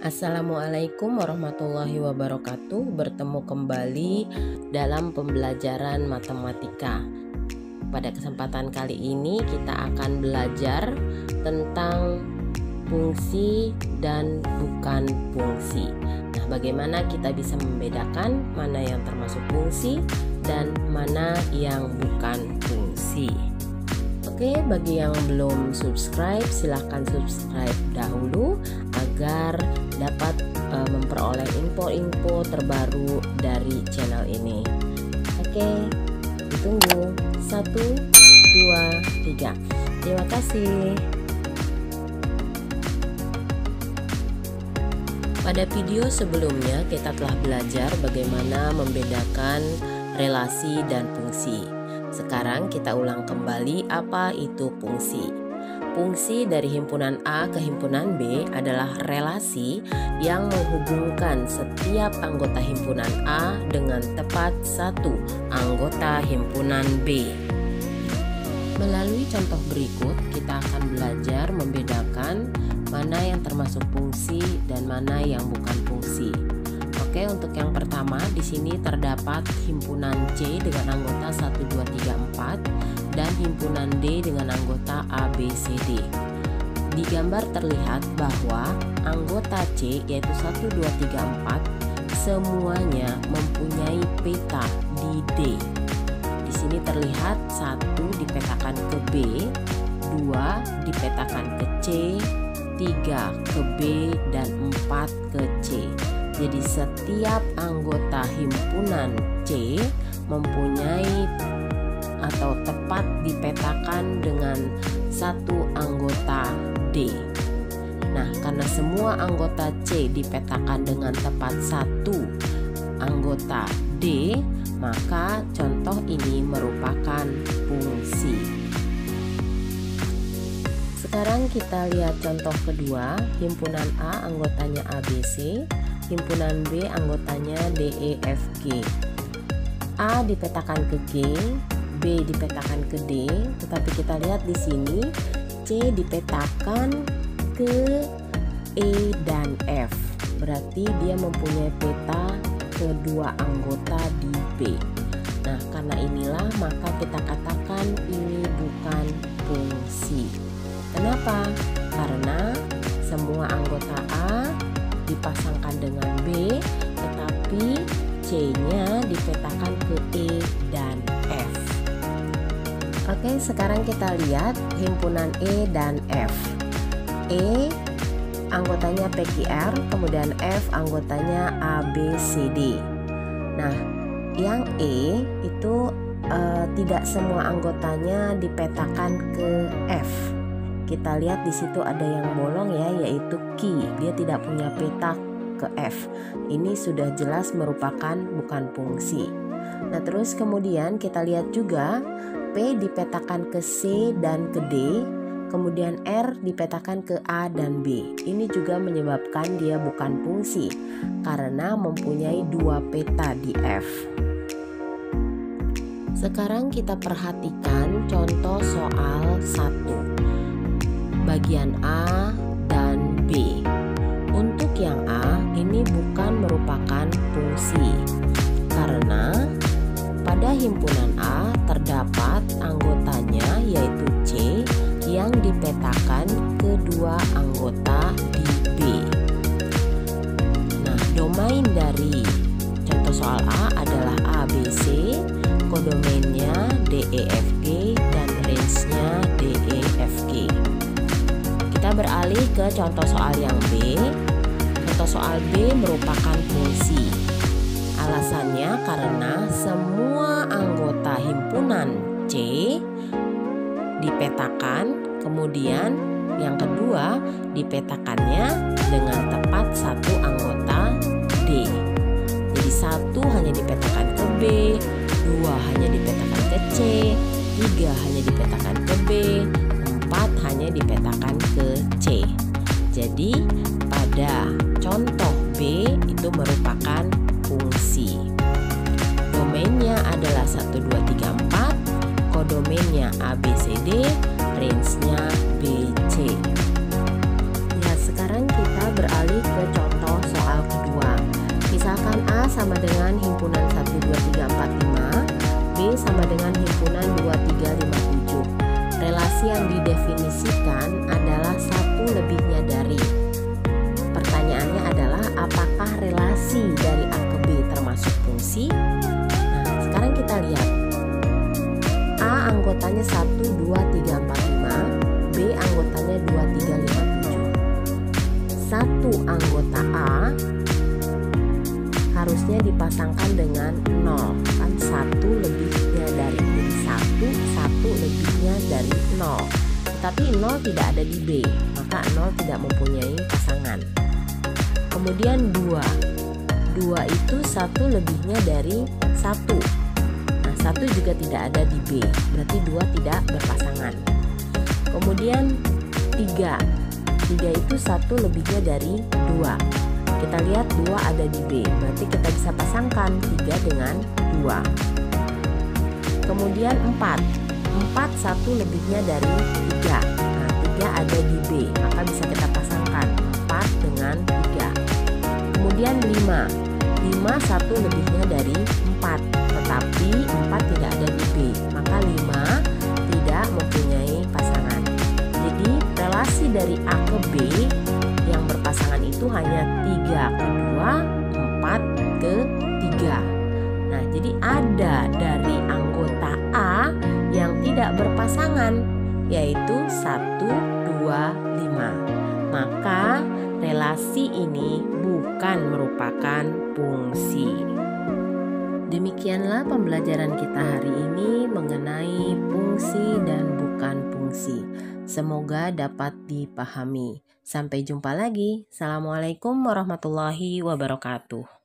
Assalamualaikum warahmatullahi wabarakatuh. Bertemu kembali dalam pembelajaran matematika. Pada kesempatan kali ini kita akan belajar tentang fungsi dan bukan fungsi. Nah, bagaimana kita bisa membedakan mana yang termasuk fungsi dan mana yang bukan fungsi. Oke, bagi yang belum subscribe, silahkan subscribe dahulu agar dapat memperoleh info-info terbaru dari channel ini. Oke, ditunggu 1, 2, 3. Terima kasih. Pada video sebelumnya kita telah belajar bagaimana membedakan relasi dan fungsi. Sekarang kita ulang kembali apa itu fungsi. Fungsi dari himpunan A ke himpunan B adalah relasi yang menghubungkan setiap anggota himpunan A dengan tepat satu anggota himpunan B. Melalui contoh berikut kita akan belajar membedakan mana yang termasuk fungsi dan mana yang bukan fungsi. Oke, untuk yang pertama di sini terdapat himpunan C dengan anggota 1, 2, 3, 4 dan himpunan D dengan anggota A, B, C, D. Di gambar terlihat bahwa anggota C yaitu 1, 2, 3, 4 semuanya mempunyai peta di D. Di sini terlihat 1 dipetakan ke B, 2 dipetakan ke C, 3 ke B dan 4 ke C. Jadi setiap anggota himpunan C mempunyai atau tepat dipetakan dengan satu anggota D. Nah, karena semua anggota C dipetakan dengan tepat satu anggota D, maka contoh ini merupakan fungsi. Sekarang kita lihat contoh kedua, himpunan A anggotanya ABC, himpunan B anggotanya D, E, F, G. A dipetakan ke G, B dipetakan ke D, tetapi kita lihat di sini C dipetakan ke E dan F. Berarti dia mempunyai peta kedua anggota di B. Nah, karena inilah maka kita katakan ini bukan fungsi. Kenapa? Karena semua anggota A dipasangkan dengan B, tetapi C-nya dipetakan ke E dan F. Oke, sekarang kita lihat himpunan E dan F. E anggotanya PQR, kemudian F anggotanya A, B, C, D. Nah, yang E itu tidak semua anggotanya dipetakan ke F. Kita lihat di situ ada yang bolong ya, yaitu Q. Dia tidak punya peta ke F. Ini sudah jelas merupakan bukan fungsi. Nah, terus kemudian kita lihat juga P dipetakan ke C dan ke D, kemudian R dipetakan ke A dan B. Ini juga menyebabkan dia bukan fungsi karena mempunyai dua peta di F. Sekarang kita perhatikan contoh soal 1. Bagian A dan B. Untuk yang A ini bukan merupakan fungsi karena pada himpunan A terdapat anggotanya yaitu C yang dipetakan kedua anggota di B. Nah, domain dari contoh soal A adalah A, B, C, kodomennya D, E, F, G dan range-nya D, E, F, G. Kita beralih ke contoh soal yang B. Contoh soal B merupakan fungsi. Alasannya karena semua anggota himpunan C dipetakan, kemudian yang kedua dipetakannya dengan tepat satu anggota D. Jadi 1 hanya dipetakan ke B, 2 hanya dipetakan ke C, 3 hanya dipetakan ke B, 4 hanya dipetakan ke C. Jadi pada contoh B itu merupakan fungsi. Domainnya adalah 1, 2, 3, 4, kodomennya A, B, C, D, range-nya B, C. Ya, sekarang kita beralih ke contoh anggotanya 1, 2, 3, 4, 5. B anggotanya 2, 3, 5, 7. Satu anggota A harusnya dipasangkan dengan 0, kan 1 lebihnya dari 1 lebihnya dari 0. Tetapi 0 tidak ada di B, maka 0 tidak mempunyai pasangan. Kemudian 2 itu 1 lebihnya dari 1. Nah, 1 juga tidak ada di B, berarti 2 tidak berpasangan. Kemudian 3 itu 1 lebihnya dari 2. Kita lihat 2 ada di B, berarti kita bisa pasangkan 3 dengan 2. Kemudian 4 1 lebihnya dari 3. Nah, 3 ada di B, maka bisa kita pasangkan 4 dengan 3. Kemudian 5 1 lebihnya dari 4, tetapi 4 tidak ada di B, maka 5 tidak mempunyai pasangan. Jadi relasi dari A ke B yang berpasangan itu hanya 3 ke 2, 4 ke 3. Nah, jadi ada dari anggota A yang tidak berpasangan, yaitu 1, 2, 5. Maka relasi ini bukan merupakan fungsi. Demikianlah pembelajaran kita hari ini mengenai fungsi dan bukan fungsi. Semoga dapat dipahami. Sampai jumpa lagi. Assalamualaikum warahmatullahi wabarakatuh.